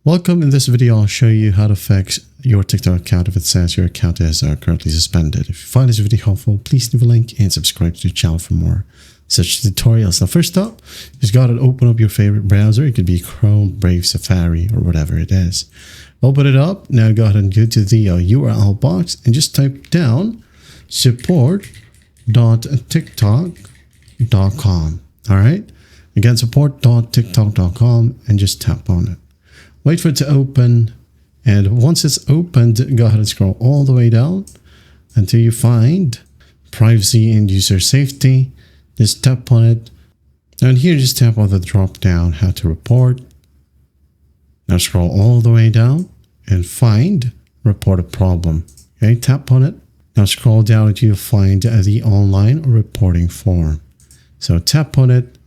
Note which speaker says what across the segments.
Speaker 1: Welcome. In this video, I'll show you how to fix your TikTok account if it says your account is currently suspended. If you find this video helpful, please leave a like and subscribe to the channel for more such tutorials. Now, first up, you just got to open up your favorite browser. It could be Chrome, Brave, Safari, or whatever it is. Open it up. Now go ahead and go to the URL box and just type down support.tiktok.com. All right. Again, support.tiktok.com, and just tap on it. Wait for it to open, and once it's opened, go ahead and scroll all the way down until you find privacy and user safety. Just tap on it, and here just tap on the drop down how to report. Now scroll all the way down and find report a problem. Okay, tap on it. Now scroll down until you find the online reporting form. So tap on it.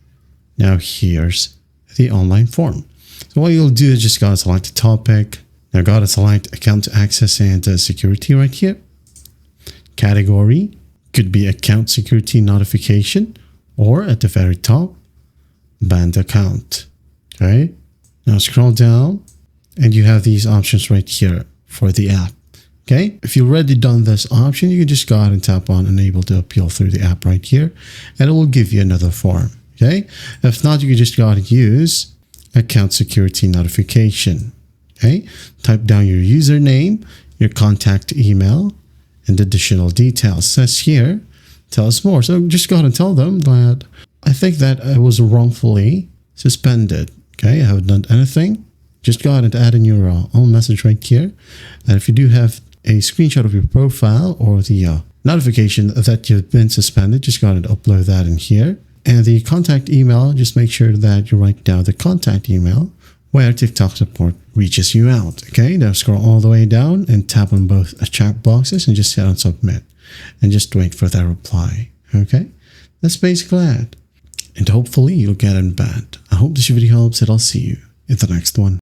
Speaker 1: Now here's the online form. So what you'll do is just gotta select a topic. Now gotta select account access and security right here. Category could be account security notification, or at the very top, banned account. Okay. Now scroll down and you have these options right here for the app. Okay. If you've already done this option, you can just go ahead and tap on enable to appeal through the app right here, and it will give you another form. Okay. If not, you can just go ahead and use account security notification. Okay. Type down your username, your contact email, and additional details. It says here, tell us more. So just go ahead and tell them that I think that I was wrongfully suspended. Okay. I haven't done anything. Just go ahead and add in your own message right here. And if you do have a screenshot of your profile or the notification that you've been suspended, just go ahead and upload that in here. And the contact email, just make sure that you write down the contact email where TikTok support reaches you out. Okay, now scroll all the way down and tap on both chat boxes and just hit on submit and just wait for that reply. Okay, that's basically it. And hopefully you'll get unbanned. I hope this video helps, and I'll see you in the next one.